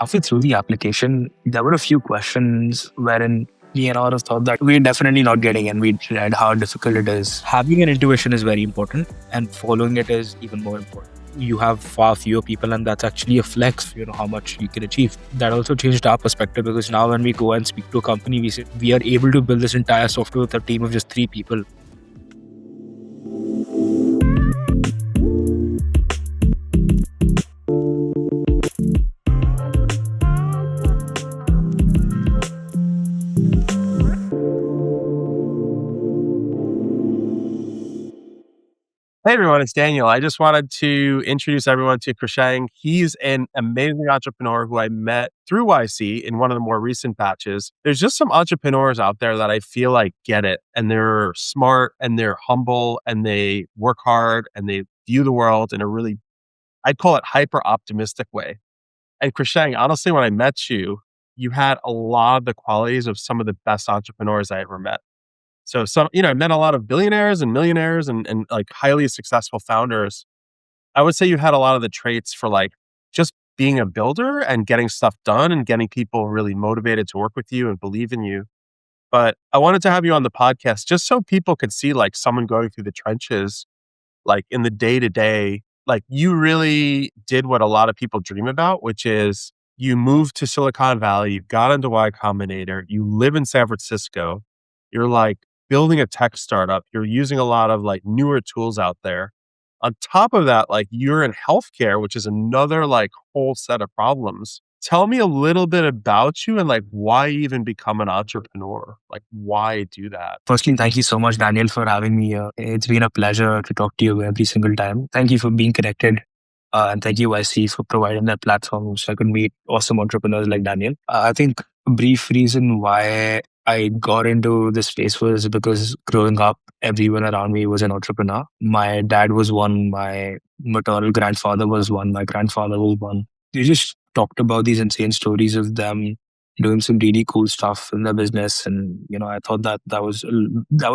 Halfway through the application, there were a few questions wherein me and Arav thought that we're definitely not getting, and we read how difficult it is. Having an intuition is very important, and following it is even more important. You have far fewer people, and that's actually a flex, how much you can achieve. That also changed our perspective, because now when we go and speak to a company, we say we are able to build this entire software with a team of just 3 people. Hey everyone, it's Daniel. I just wanted to introduce everyone to Krishang. He's an amazing entrepreneur who I met through YC in one of the more recent batches. There's just some entrepreneurs out there that I feel like get it, and they're smart and they're humble and they work hard and they view the world in a really, I'd call it hyper optimistic way. And Krishang, honestly, when I met you, you had a lot of the qualities of some of the best entrepreneurs I ever met. So I met a lot of billionaires and millionaires and like highly successful founders. I would say you had a lot of the traits for like just being a builder and getting stuff done and getting people really motivated to work with you and believe in you. But I wanted to have you on the podcast just so people could see like someone going through the trenches, like in the day to day. Like you really did what a lot of people dream about, which is you moved to Silicon Valley, you got into Y Combinator, you live in San Francisco, you're like building a tech startup, you're using a lot of like newer tools out there. On top of that, like you're in healthcare, which is another like whole set of problems. Tell me a little bit about you and like why even become an entrepreneur? Like why do that? Firstly, thank you so much, Daniel, for having me here. It's been a pleasure to talk to you every single time. Thank you for being connected. And thank you, YC, for providing that platform so I could meet awesome entrepreneurs like Daniel. I think a brief reason why I got into this space was because growing up, everyone around me was an entrepreneur. My dad was one, my maternal grandfather was one, my grandfather was one. They just talked about these insane stories of them doing some really cool stuff in their business, and I thought that was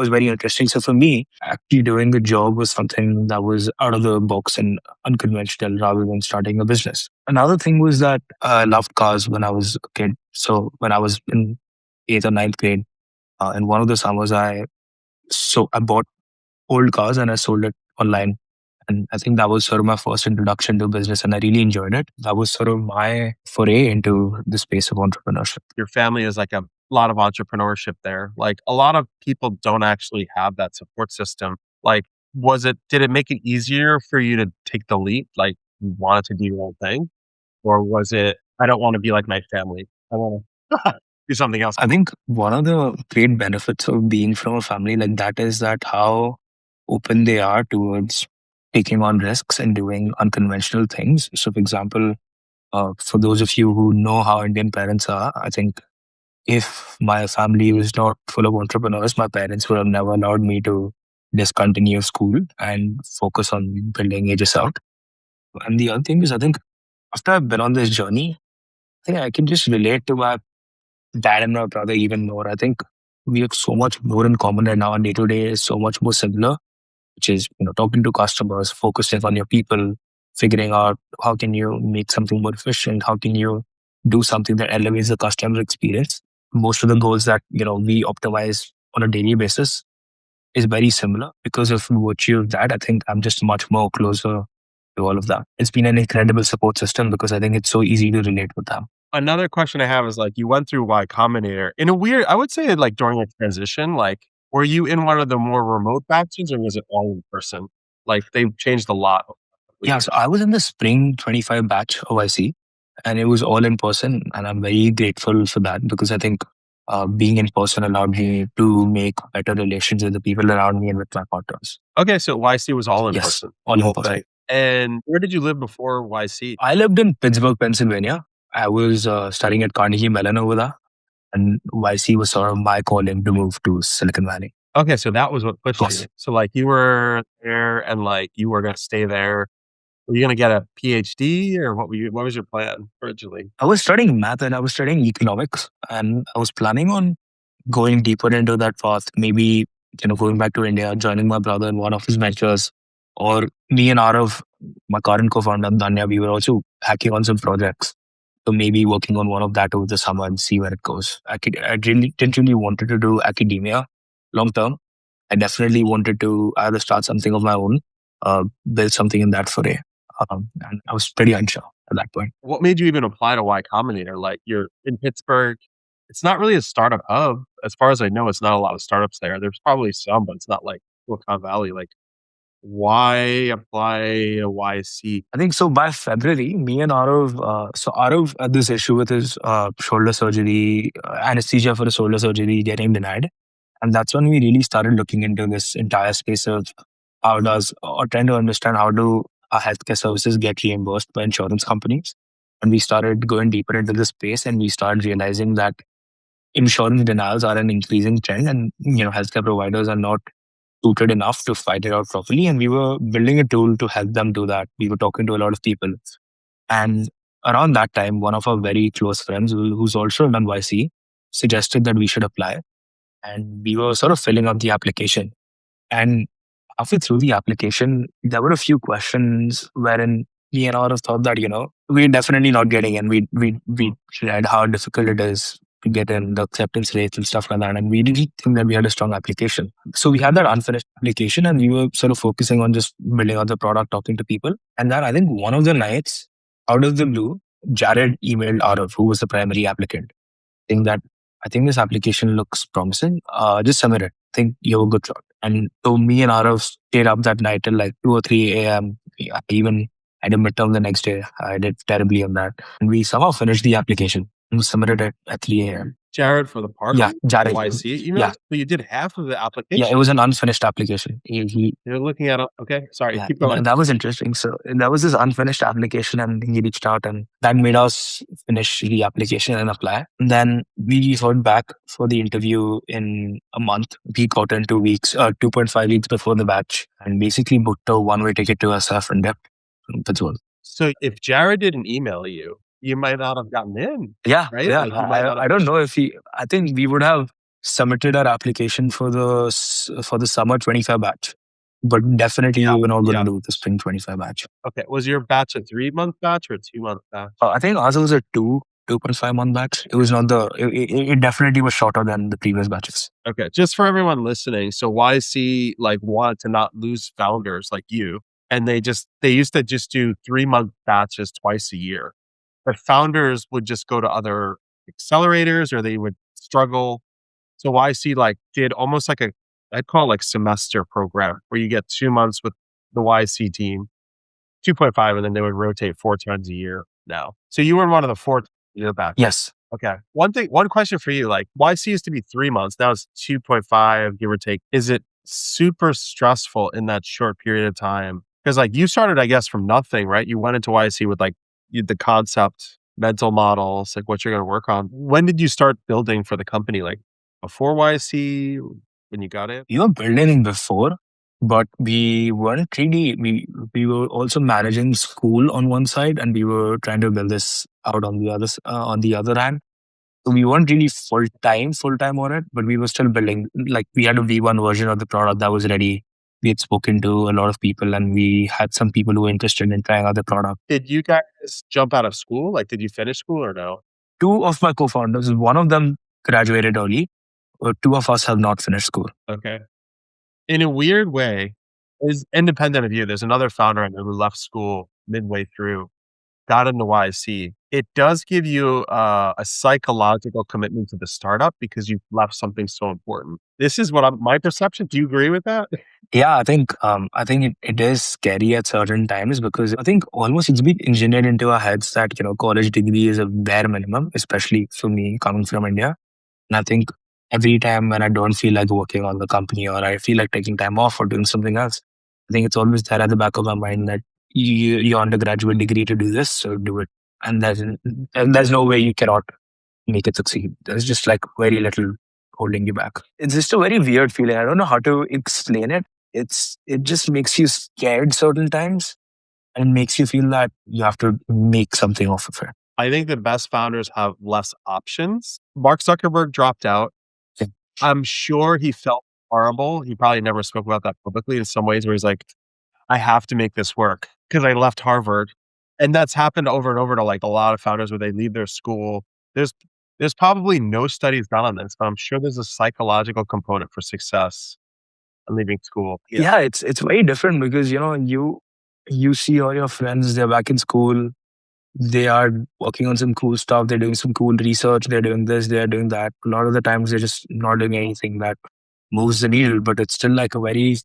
very interesting. So for me, actually doing the job was something that was out of the box and unconventional rather than starting a business. Another thing was that I loved cars when I was a kid. So when I was in 8th or 9th grade, in one of the summers, I bought old cars and I sold it online. And I think that was sort of my first introduction to business, and I really enjoyed it. That was sort of my foray into the space of entrepreneurship. Your family is like a lot of entrepreneurship there. Like a lot of people don't actually have that support system. Like, did it make it easier for you to take the leap? Like you wanted to do your own thing? Or was it, I don't want to be like my family. I want to do something else. I think one of the great benefits of being from a family like that is that how open they are towards taking on risks and doing unconventional things. So, for example, for those of you who know how Indian parents are, I think if my family was not full of entrepreneurs, my parents would have never allowed me to discontinue school and focus on building Aegis out. And the other thing is, I think after I've been on this journey, I think I can just relate to my dad and my brother even more. I think we have so much more in common, and our day to day is so much more similar, which is talking to customers, focusing on your people, figuring out how can you make something more efficient, how can you do something that elevates the customer experience. Most of the goals that we optimize on a daily basis is very similar. Because of virtue of that, I think I'm just much more closer to all of that. It's been an incredible support system because I think it's so easy to relate with them. Another question I have is like, you went through Y Combinator in a weird, I would say like during a transition, like, were you in one of the more remote batches or was it all in person? Like they've changed a lot. Yeah, so I was in the spring 25 batch OIC, and it was all in person. And I'm very grateful for that because I think being in person allowed me to make better relations with the people around me and with my partners. Okay, so YC was all in Yes, person. all the in whole person. thing. And where did you live before YC? I lived in Pittsburgh, Pennsylvania. I was studying at Carnegie Mellon over there, and YC was sort of my calling to move to Silicon Valley. Okay, so that was what pushed Yes. you. So like you were there and like you were going to stay there. Were you going to get a PhD or what was your plan originally? I was studying math and I was studying economics, and I was planning on going deeper into that path. Maybe, going back to India, joining my brother in one of his ventures, or me and Arav, my current co-founder, Danya, we were also hacking on some projects. So maybe working on one of that over the summer and see where it goes. I really didn't really wanted to do academia long term. I definitely wanted to either start something of my own, build something in that foray. And I was pretty unsure at that point. What made you even apply to Y Combinator? Like, you're in Pittsburgh. It's not really a startup hub. As far as I know, it's not a lot of startups there. There's probably some, but it's not like Silicon Valley. Like, why apply a YC? I think so. By February, me and Arav had this issue with his shoulder surgery, anesthesia for the shoulder surgery getting denied. And that's when we really started looking into this entire space of how does, or trying to understand how do our healthcare services get reimbursed by insurance companies. And we started going deeper into the space and we started realizing that insurance denials are an increasing trend and, healthcare providers are not suited enough to fight it out properly. And we were building a tool to help them do that. We were talking to a lot of people. And around that time, one of our very close friends, who's also an NYC, suggested that we should apply. And we were sort of filling up the application. And halfway through the application, there were a few questions wherein me and Aurav thought that, we're definitely not getting in. We read how difficult it is to get in, the acceptance rates and stuff like that. And we didn't think that we had a strong application. So we had that unfinished application and we were sort of focusing on just building out the product, talking to people. And then I think one of the nights, out of the blue, Jared emailed Aurav, who was the primary applicant, saying that I think this application looks promising. Just submit it. I think you have a good shot. And so me and Arav stayed up that night till like 2 or 3 a.m. I even had a midterm the next day. I did terribly on that. And we somehow finished the application and submitted it at 3 a.m. Jared for the party? Yeah, Jared. YC email? Yeah. So you did half of the Yeah, application? it was an unfinished application. You're looking at it. Okay, sorry, Yeah, keep going. that was interesting. So that was this unfinished application, and he reached out, and that made us finish the application and apply. And then we heard back for the interview in a month. We got in 2 weeks, 2.5 weeks before the batch, and basically booked a one-way ticket to SF and depth. That's all. So if Jared didn't email you, you might not have gotten in. Yeah, right? yeah. Like, you might not I have. don't know if he. I think we would have submitted our application for the summer 25 batch, but definitely we were not going to do the spring 25 batch. Okay, was your batch a 3-month batch or a 2-month batch? I think ours was a 2.5 month batch. It was not it definitely was shorter than the previous batches. Okay, just for everyone listening, so YC like wanted to not lose founders like you, and they used to just do 3-month batches twice a year. But founders would just go to other accelerators or they would struggle. So YC like did almost like I'd call it like semester program where you get 2 months with the YC team, 2.5, and then they would rotate 4 times a year now. So you were in one of the 4 year batches. Yes. Okay. One question for you, like YC used to be 3 months. Now it's 2.5, give or take. Is it super stressful in that short period of time? Because like you started, I guess, from nothing, right? You went into YC with like the concept, mental models, like what you're going to work on. When did you start building for the company? Like before YC, when you got it? We were building before, but we weren't really, we were also managing school on one side and we were trying to build this out on the other hand. So we weren't really full time on it, but we were still building. Like we had a V1 version of the product that was ready. We had spoken to a lot of people and we had some people who were interested in trying out the product. Did you guys jump out of school? Like, did you finish school or no? 2 of my co-founders, one of them graduated early. 2 of us have not finished school. Okay. In a weird way, is independent of you. There's another founder I know who left school midway through, got into YC. It does give you a psychological commitment to the startup because you've left something so important. This is my perception. Do you agree with that? Yeah, I think it is scary at certain times because I think almost it's been engineered into our heads that college degree is a bare minimum, especially for me coming from India. And I think every time when I don't feel like working on the company or I feel like taking time off or doing something else, I think it's always there at the back of my mind that your undergraduate degree to do this, so do it. And there's no way you cannot make it succeed. There's just like very little holding you back. It's just a very weird feeling. I don't know how to explain it. It just makes you scared certain times and makes you feel that you have to make something of it. I think the best founders have less options. Mark Zuckerberg dropped out. Yeah. I'm sure he felt horrible. He probably never spoke about that publicly in some ways where he's like, I have to make this work because I left Harvard And that's happened over and over to like a lot of founders where they leave their school. There's there's probably no studies done on this, but I'm sure there's a psychological component for success in leaving school. Yeah. Yeah, it's very different because you see all your friends, they're back in school, they are working on some cool stuff, they're doing some cool research, they're doing this, they're doing that. A lot of the times they're just not doing anything that moves the needle, but it's still like a very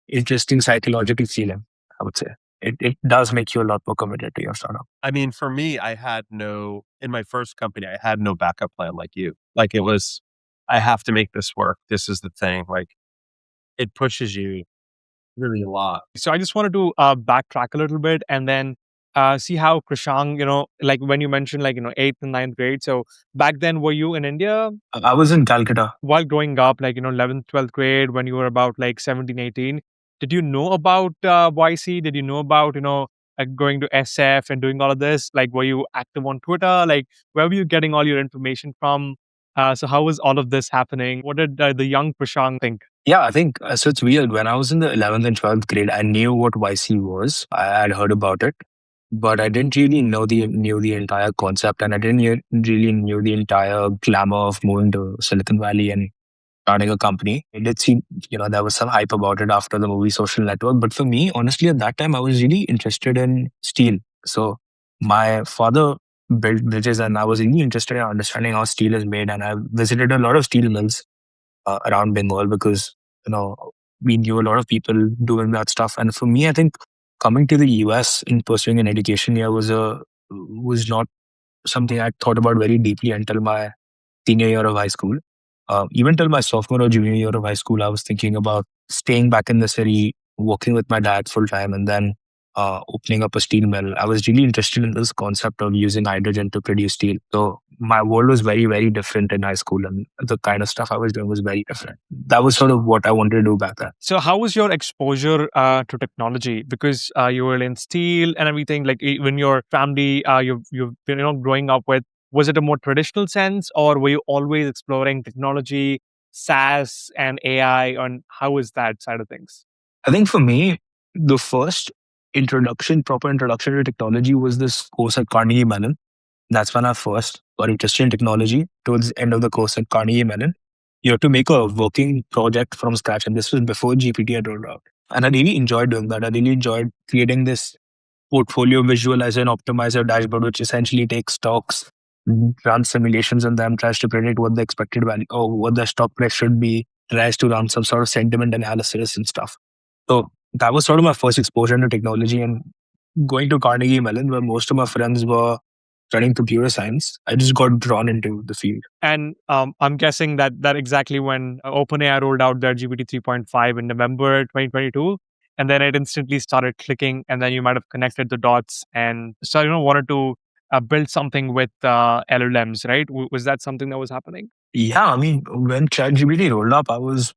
interesting psychological feeling, I would say. It does make you a lot more committed to your startup. I mean, for me, I had no, in my first company, I had no backup plan like you. Like it was, I have to make this work. This is the thing. Like it pushes you really a lot. So I just wanted to backtrack a little bit and then see how Krishang, like when you mentioned like, eighth and ninth grade. So back then, were you in India I was in Calcutta. while growing up, like, 11th, 12th grade, when you were about like 17, 18? Did you know about YC? Did you know about, like going to SF and doing all of this? Like, were you active on Twitter? Like, where were you getting all your information from? So how was all of this happening? What did the young Prashant think? Yeah, I think so. It's weird. When I was in the 11th and 12th grade, I knew what YC was. I had heard about it, but I didn't really knew the entire concept, and I didn't really knew the entire glamour of moving to Silicon Valley and starting a company. It did seem, there was some hype about it after the movie Social Network. But for me, honestly, at that time, I was really interested in steel. So my father built bridges, and I was really interested in understanding how steel is made. And I visited a lot of steel mills around Bengal because you know we knew a lot of people doing that stuff. And for me, I think coming to the US and pursuing an education here was not something I thought about very deeply until my senior year of high school. Even till my sophomore or junior year of high school, I was thinking about staying back in the city, working with my dad full time, and then opening up a steel mill. I was really interested in this concept of using hydrogen to produce steel. So my world was very, very different in high school, and the kind of stuff I was doing was very different. That was sort of what I wanted to do back then. So, how was your exposure to technology? Because you were in steel and everything. Like when your family, you've been growing up with, was it a more traditional sense, or were you always exploring technology, SaaS, and AI? And how was that side of things? I think for me, the first proper introduction to technology was this course at Carnegie Mellon. That's when I first got interested in technology. Towards the end of the course at Carnegie Mellon, you have to make a working project from scratch. And this was before GPT had rolled out. And I really enjoyed doing that. I really enjoyed creating this portfolio visualizer and optimizer dashboard, which essentially takes stocks, runs simulations on them, tries to predict what the expected value or what the stock price should be, tries to run some sort of sentiment analysis and stuff. So that was sort of my first exposure to technology. And going to Carnegie Mellon, where most of my friends were studying computer science, I just got drawn into the field. And I'm guessing that exactly when OpenAI rolled out their GPT 3.5 in November 2022, and then it instantly started clicking, and then you might have connected the dots and so wanted to build something with LLMs, right? Was that something that was happening? Yeah, I mean, when ChatGPT rolled up, I was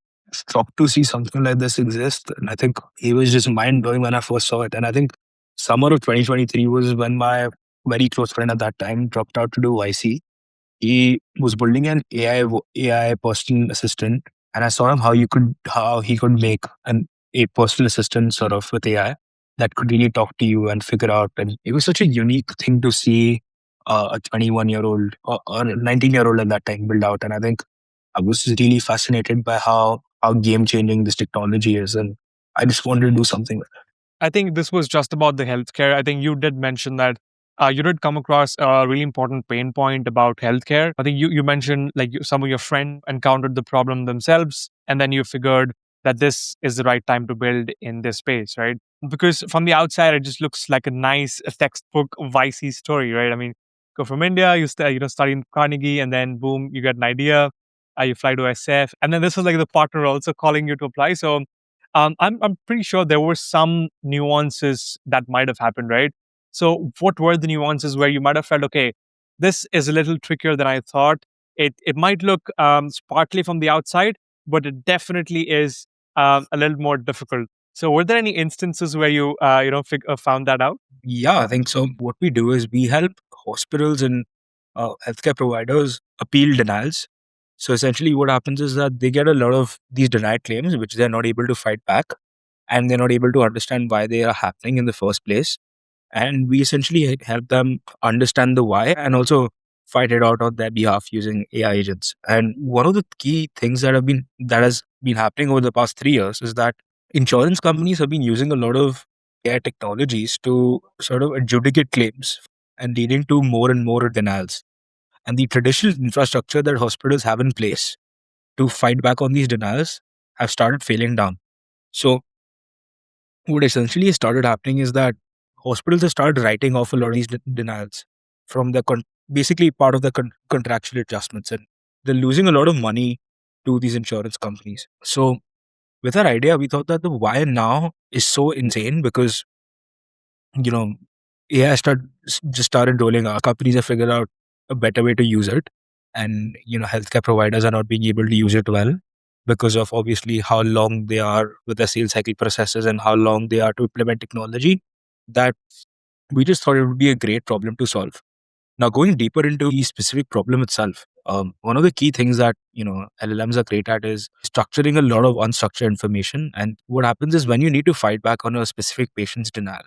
shocked to see something like this exist. And I think it was just mind blowing when I first saw it. And I think summer of 2023 was when my very close friend at that time dropped out to do YC. He was building an AI personal assistant, and I saw him how he could make a personal assistant sort of with AI that could really talk to you and figure out. And it was such a unique thing to see a 21-year-old or a 19-year-old at that time build out. And I think I was really fascinated by how game changing this technology is, and I just wanted to do something with it. I think this was just about the healthcare. I think you did mention that you did come across a really important pain point about healthcare. I think you mentioned like some of your friends encountered the problem themselves, and then you figured that this is the right time to build in this space, right? Because from the outside, it just looks like a nice textbook YC story, right? I mean, go from India, study in Carnegie, and then boom, you get an idea. You fly to SF, and then this was like the partner also calling you to apply. So I'm pretty sure there were some nuances that might have happened, right? So, what were the nuances where you might have felt, okay, this is a little trickier than I thought. It might look sparkly from the outside, but it definitely is a little more difficult. So, were there any instances where you found that out? Yeah, I think so. What we do is we help hospitals and healthcare providers appeal denials. So essentially, what happens is that they get a lot of these denied claims, which they're not able to fight back, and they're not able to understand why they are happening in the first place. And we essentially help them understand the why and also fight it out on their behalf using AI agents. And one of the key things that has been happening over the past 3 years is that insurance companies have been using a lot of AI technologies to sort of adjudicate claims and leading to more and more denials. And the traditional infrastructure that hospitals have in place to fight back on these denials have started failing down. So what essentially started happening is that hospitals have started writing off a lot of these denials from the basically part of the contractual adjustments, and they're losing a lot of money to these insurance companies. So with our idea, we thought that the why now is so insane because you know AI just started rolling out. Companies have figured out a better way to use it, and healthcare providers are not being able to use it well because of obviously how long they are with the sales cycle processes and how long they are to implement technology. That we just thought it would be a great problem to solve. Now, going deeper into the specific problem itself, one of the key things that LLMs are great at is structuring a lot of unstructured information. And what happens is when you need to fight back on a specific patient's denial,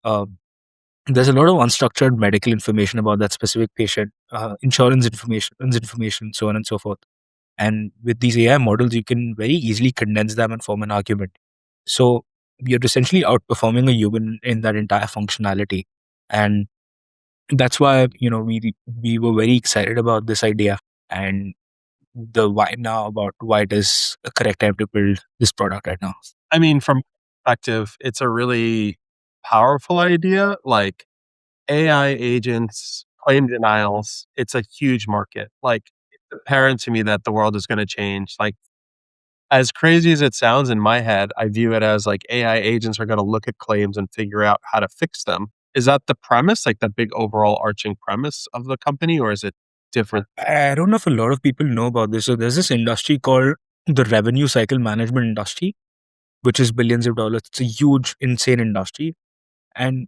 um, there's a lot of unstructured medical information about that specific patient, insurance information, so on and so forth. And with these AI models, you can very easily condense them and form an argument. So you're essentially outperforming a human in that entire functionality. And that's why we were very excited about this idea and the why now, about why it is a correct time to build this product right now. I mean, from perspective, it's a really powerful idea. Like AI agents, claim denials, it's a huge market. Like, it's apparent to me that the world is going to change. Like, as crazy as it sounds in my head, I view it as like AI agents are going to look at claims and figure out how to fix them. Is that the premise, like the big overall arching premise of the company, or is it different? I don't know if a lot of people know about this. So there's this industry called the revenue cycle management industry, which is billions of dollars. It's a huge, insane industry. And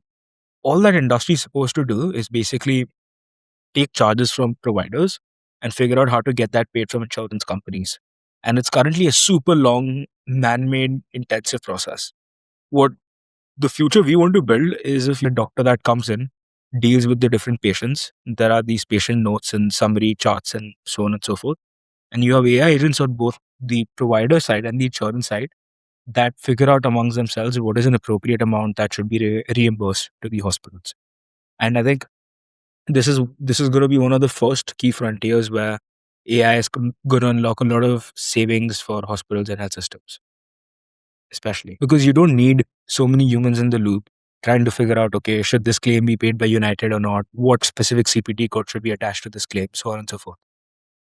all that industry is supposed to do is basically take charges from providers and figure out how to get that paid from insurance companies. And it's currently a super long, man made, intensive process. What the future we want to build is if a doctor that comes in deals with the different patients, there are these patient notes and summary charts and so on and so forth. And you have AI agents on both the provider side and the insurance side that figure out amongst themselves what is an appropriate amount that should be reimbursed to the hospitals. And I think this is going to be one of the first key frontiers where AI is going to unlock a lot of savings for hospitals and health systems, especially because you don't need so many humans in the loop trying to figure out, okay, should this claim be paid by United or not? What specific CPT code should be attached to this claim, so on and so forth.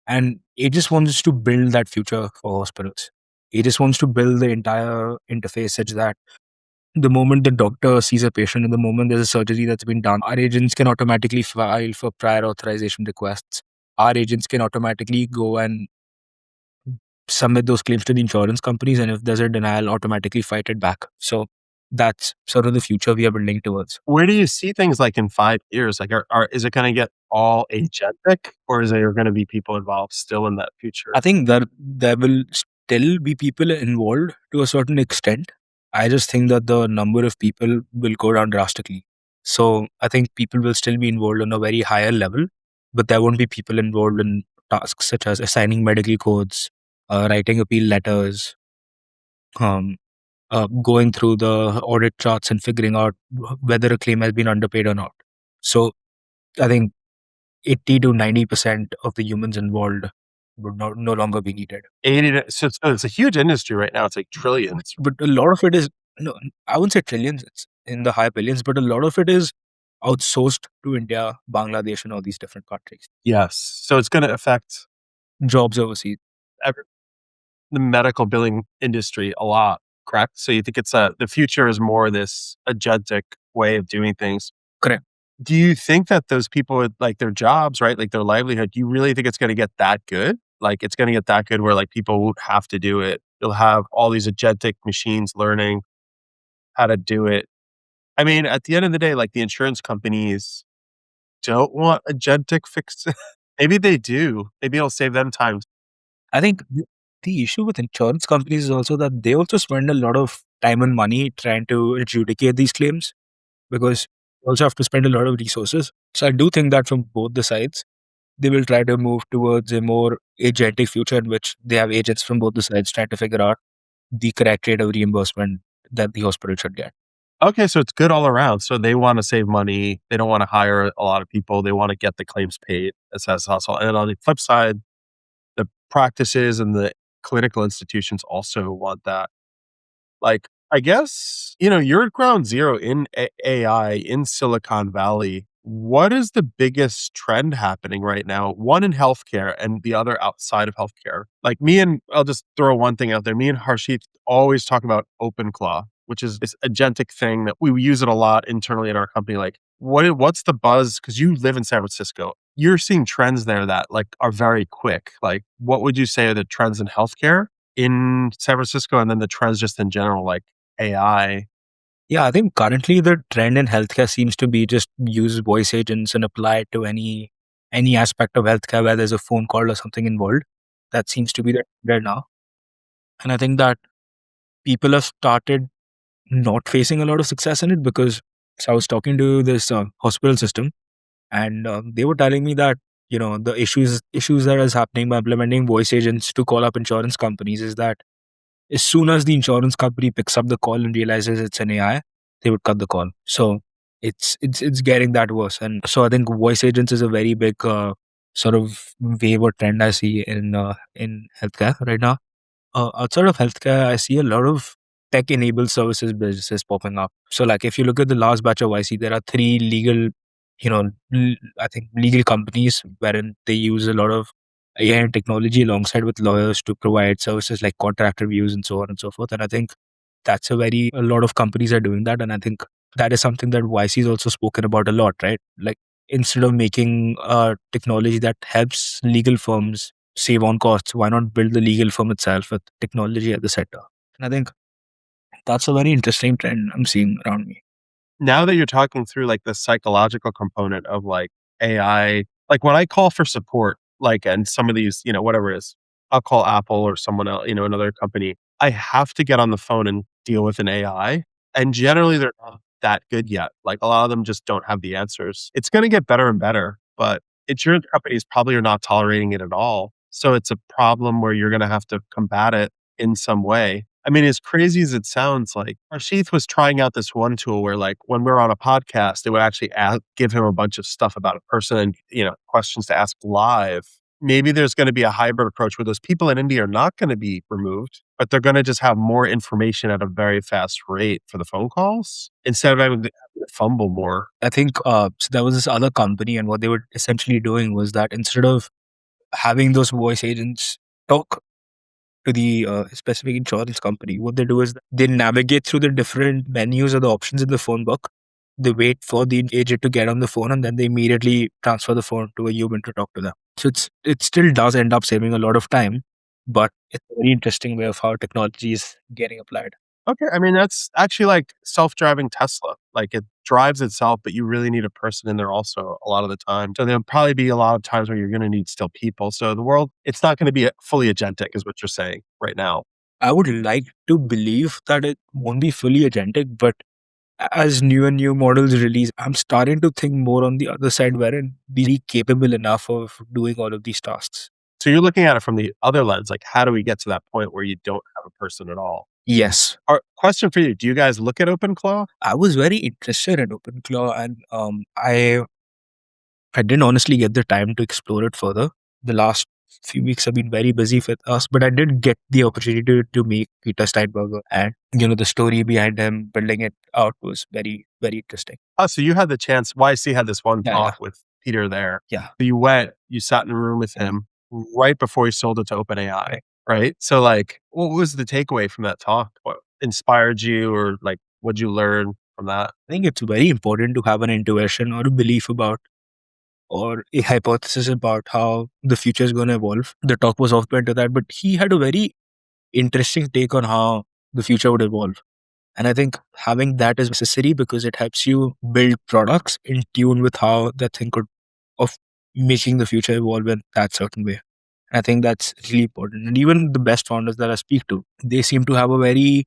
And it just wants to build that future for hospitals. It just wants to build the entire interface such that the moment the doctor sees a patient and the moment there's a surgery that's been done, our agents can automatically file for prior authorization requests. Our agents can automatically go and submit those claims to the insurance companies, and if there's a denial, automatically fight it back. So that's sort of the future we are building towards. Where do you see things like in 5 years? Like, is it going to get all agentic, or is there going to be people involved still in that future? I think that there will still be people involved to a certain extent. I just think that the number of people will go down drastically. So I think people will still be involved on a very higher level, but there won't be people involved in tasks such as assigning medical codes, writing appeal letters, um, going through the audit charts and figuring out whether a claim has been underpaid or not. So I think 80 to 90% of the humans involved would no longer be needed. 80 to, so it's a huge industry right now. It's like trillions. But a lot of it is, no, I wouldn't say trillions, it's in the high billions, but a lot of it is outsourced to India, Bangladesh, and all these different countries. Yes. So it's going to affect Jobs overseas. the medical billing industry a lot, correct? So you think the future is more this agentic way of doing things. Correct. Do you think that those people with like their jobs, right? Like their livelihood, do you really think it's going to get that good? Like it's going to get that good where like people won't have to do it. You'll have all these agentic machines learning how to do it. I mean, at the end of the day, like the insurance companies don't want agentic fixes. Maybe they do. Maybe it'll save them time. I think the issue with insurance companies is also that they also spend a lot of time and money trying to adjudicate these claims because also have to spend a lot of resources. So I do think that from both the sides, they will try to move towards a more agentic future in which they have agents from both the sides trying to figure out the correct rate of reimbursement that the hospital should get. Okay, so it's good all around. So they want to save money. They don't want to hire a lot of people. They want to get the claims paid as fast as possible. And on the flip side, the practices and the clinical institutions also want that. Like, I guess, you're at ground zero in AI in Silicon Valley. What is the biggest trend happening right now? One in healthcare and the other outside of healthcare. Like I'll just throw one thing out there. Me and Harshit always talk about OpenClaw, which is this agentic thing that we use it a lot internally in our company. Like, what's the buzz? Because you live in San Francisco. You're seeing trends there that like are very quick. Like, what would you say are the trends in healthcare in San Francisco, and then the trends just in general, like AI? Yeah, I think currently the trend in healthcare seems to be just use voice agents and apply it to any aspect of healthcare where there's a phone call or something involved. That seems to be the trend now. And I think that people have started not facing a lot of success in it because so I was talking to this hospital system, and they were telling me that the issues that is happening by implementing voice agents to call up insurance companies is that as soon as the insurance company picks up the call and realizes it's an AI, they would cut the call. So it's getting that worse. And so I think voice agents is a very big sort of wave or trend I see in healthcare right now. Outside of healthcare, I see a lot of tech-enabled services businesses popping up. So, like, if you look at the last batch of YC, there are three legal, I think legal companies wherein they use a lot of AI and technology alongside with lawyers to provide services like contract reviews and so on and so forth. And I think that's a lot of companies are doing that. And I think that is something that YC has also spoken about a lot, right? Like, instead of making technology that helps legal firms save on costs, why not build the legal firm itself with technology at the center? And I think that's a very interesting trend I'm seeing around me. Now that you're talking through like the psychological component of like AI, like when I call for support, like, and some of these, whatever it is, I'll call Apple or someone else, another company. I have to get on the phone and deal with an AI. And generally they're not that good yet. Like a lot of them just don't have the answers. It's going to get better and better, but insurance companies probably are not tolerating it at all. So it's a problem where you're going to have to combat it in some way. I mean, as crazy as it sounds, like Harshith was trying out this one tool where, like, when we're on a podcast, it would actually give him a bunch of stuff about a person and, questions to ask live. Maybe there's going to be a hybrid approach where those people in India are not going to be removed, but they're going to just have more information at a very fast rate for the phone calls instead of having to fumble more. I think so there was this other company, and what they were essentially doing was that instead of having those voice agents talk to the specific insurance company, what they do is they navigate through the different menus or the options in the phone book. They wait for the agent to get on the phone, and then they immediately transfer the phone to a human to talk to them. So it still does end up saving a lot of time, but it's a very interesting way of how technology is getting applied. Okay, I mean, that's actually like self-driving Tesla. Like it drives itself, but you really need a person in there also a lot of the time. So there'll probably be a lot of times where you're going to need still people. So the world, it's not going to be fully agentic, is what you're saying right now. I would like to believe that it won't be fully agentic, but as new and new models release, I'm starting to think more on the other side wherein be capable enough of doing all of these tasks. So you're looking at it from the other lens, like how do we get to that point where you don't have a person at all? Yes. Question for you: do you guys look at OpenClaw? I was very interested in OpenClaw, and I didn't honestly get the time to explore it further. The last few weeks have been very busy with us, but I did get the opportunity to meet Peter Steinberger, and the story behind him building it out was very, very interesting. Oh, so you had the chance. YC had this one Yeah, talk with Peter there. yeah. So you went, you sat in a room with him right before he sold it to OpenAI, right? So like, what was the takeaway from that talk? What inspired you, or like, what'd you learn from that? I think it's very important to have an intuition or a belief about or a hypothesis about how the future is going to evolve. The talk was off into that, but he had a very interesting take on how the future would evolve. And I think having that is necessary because it helps you build products in tune with how that thing could of making the future evolve in that certain way. I think that's really important. And even the best founders that I speak to, they seem to have a very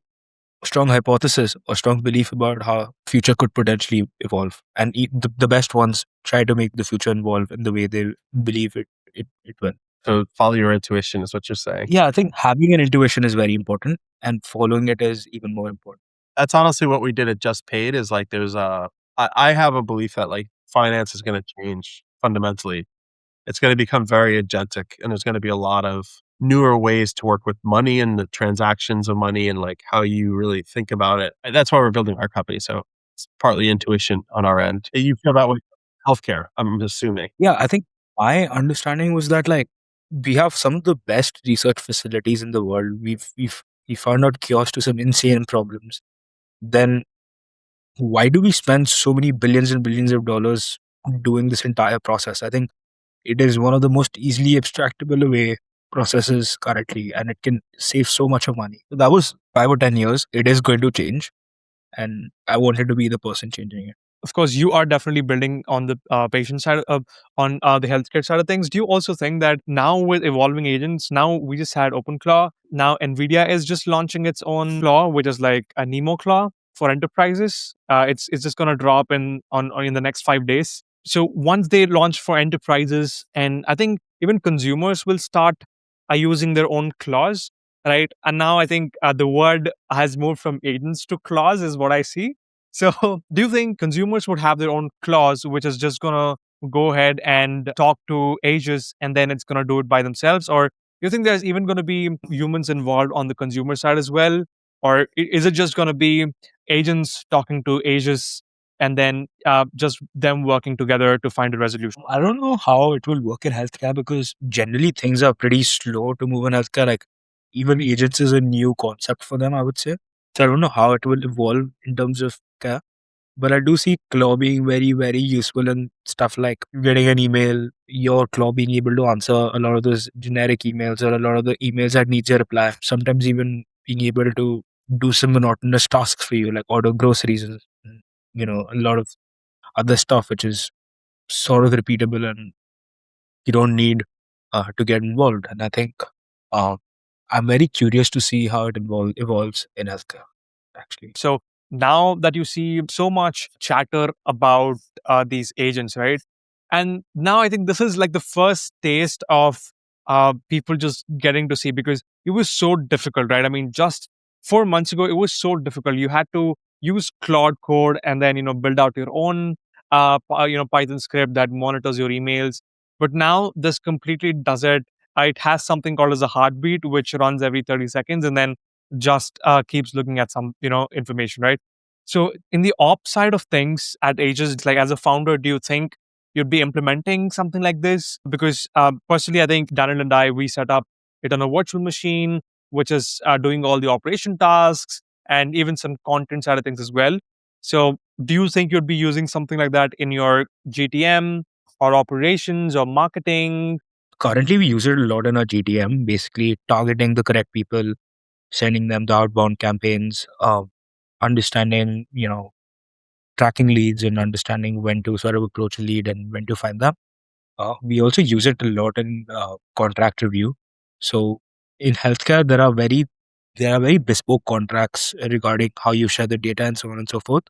strong hypothesis or strong belief about how future could potentially evolve, and the best ones try to make the future evolve in the way they believe it will. So follow your intuition is what you're saying. Yeah, I think having an intuition is very important, and following it is even more important. That's honestly what we did at Just Paid is like there's I have a belief that like finance is going to change fundamentally. It's going to become very agentic and there's going to be a lot of newer ways to work with money and the transactions of money and like how you really think about it. And that's why we're building our company. So it's partly intuition on our end. You feel that way with healthcare, I'm assuming. Yeah, I think my understanding was that like we have some of the best research facilities in the world. We found out cures to some insane problems. Then why do we spend so many billions and billions of dollars doing this entire process? I think it is one of the most easily abstractable away processes currently, and it can save so much of money. So that was 5 or 10 years. It is going to change, and I wanted to be the person changing it. Of course, you are definitely building on the patient side, on the healthcare side of things. Do you also think that now with evolving agents, now we just had OpenClaw, now NVIDIA is just launching its own claw, which is like a Nemo claw for enterprises. It's just gonna drop on in the next 5 days. So once they launch for enterprises, and I think even consumers will start using their own claws, right? And now I think the word has moved from agents to claws, is what I see. So, do you think consumers would have their own clause, which is just going to go ahead and talk to Aegis and then it's going to do it by themselves? Or do you think there's even going to be humans involved on the consumer side as well? Or is it just going to be agents talking to Aegis and then just them working together to find a resolution? I don't know how it will work in healthcare because generally things are pretty slow to move in healthcare. Like even agents is a new concept for them, I would say. So I don't know how it will evolve in terms of care. But I do see Claw being very, very useful in stuff like getting an email, your Claw being able to answer a lot of those generic emails or a lot of the emails that needs a reply. Sometimes even being able to do some monotonous tasks for you, like order groceries and, a lot of other stuff, which is sort of repeatable and you don't need to get involved. And I think uh, I'm very curious to see how it evolves in healthcare, actually. So now that you see so much chatter about these agents, right? And now I think this is like the first taste of people just getting to see, because it was so difficult, right? I mean, just 4 months ago, it was so difficult. You had to use Claude code and then build out your own Python script that monitors your emails. But now this completely does it. It has something called as a heartbeat, which runs every 30 seconds, and then just keeps looking at some information, right? So in the ops side of things at Aegis, like as a founder, do you think you'd be implementing something like this? Because personally, I think Daniel and I, we set up it on a virtual machine, which is doing all the operation tasks and even some content side of things as well. So do you think you'd be using something like that in your GTM or operations or marketing? Currently, we use it a lot in our GTM, basically targeting the correct people, sending them the outbound campaigns, understanding, tracking leads and understanding when to sort of approach a lead and when to find them. We also use it a lot in contract review. So in healthcare, there are very bespoke contracts regarding how you share the data and so on and so forth.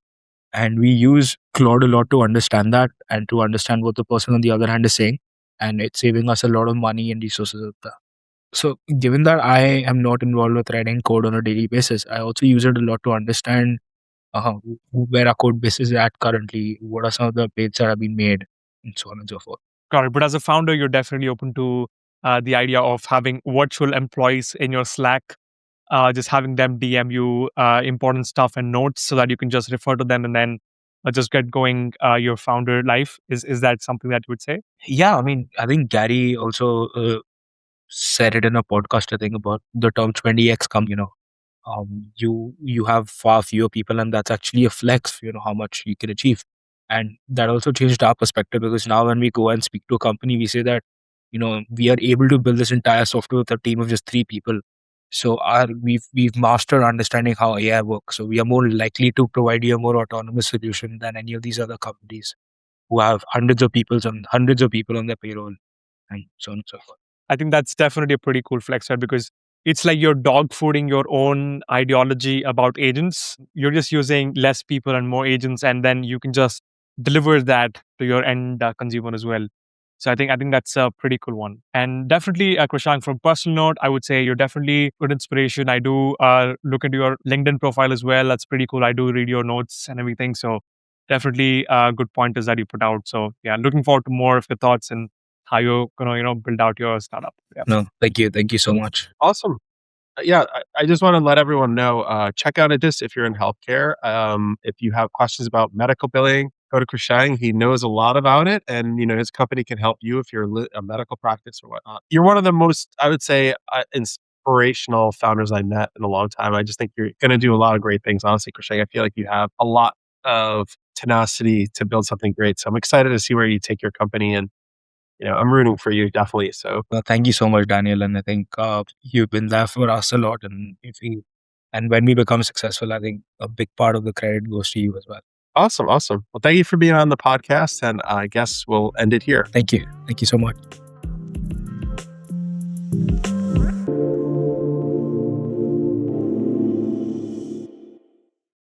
And we use Claude a lot to understand that and to understand what the person on the other hand is saying. And it's saving us a lot of money and resources of that. So given that I am not involved with writing code on a daily basis, I also use it a lot to understand uh, where our code base is at currently, what are some of the updates that have been made, and so on and so forth. Got it. But as a founder, you're definitely open to the idea of having virtual employees in your Slack, just having them DM you important stuff and notes so that you can just refer to them and then just get going your founder life. Is that something that you would say? Yeah, I mean, I think Gary also said it in a podcast, I think, about the term 20x company. You have far fewer people, and that's actually a flex, how much you can achieve. And that also changed our perspective because now when we go and speak to a company, we say that, we are able to build this entire software with a team of just 3 people. So we've mastered understanding how AI works. So we are more likely to provide you a more autonomous solution than any of these other companies who have hundreds of people on their payroll and so on and so forth. I think that's definitely a pretty cool flex, right? Because it's like you're dog fooding your own ideology about agents. You're just using less people and more agents, and then you can just deliver that to your end consumer as well. So I think that's a pretty cool one. And definitely, Krishang, from personal note, I would say you're definitely good inspiration. I do look into your LinkedIn profile as well. That's pretty cool. I do read your notes and everything. So definitely good pointers that you put out. So yeah, looking forward to more of your thoughts and how you're gonna build out your startup. Yeah. No, thank you so much. Awesome. Yeah, I just want to let everyone know, check out Aegis if you're in healthcare. If you have questions about medical billing, go to Krishang. He knows a lot about it, and his company can help you if you're a medical practice or whatnot. You're one of the most, I would say, inspirational founders I met in a long time. I just think you're going to do a lot of great things. Honestly, Krishang, I feel like you have a lot of tenacity to build something great. So I'm excited to see where you take your company, and I'm rooting for you, definitely. So Well, thank you so much, Daniel. And I think you've been there for us a lot. And when we become successful, I think a big part of the credit goes to you as well. awesome. Well, thank you for being on the podcast, and I guess we'll end it here. Thank you so much.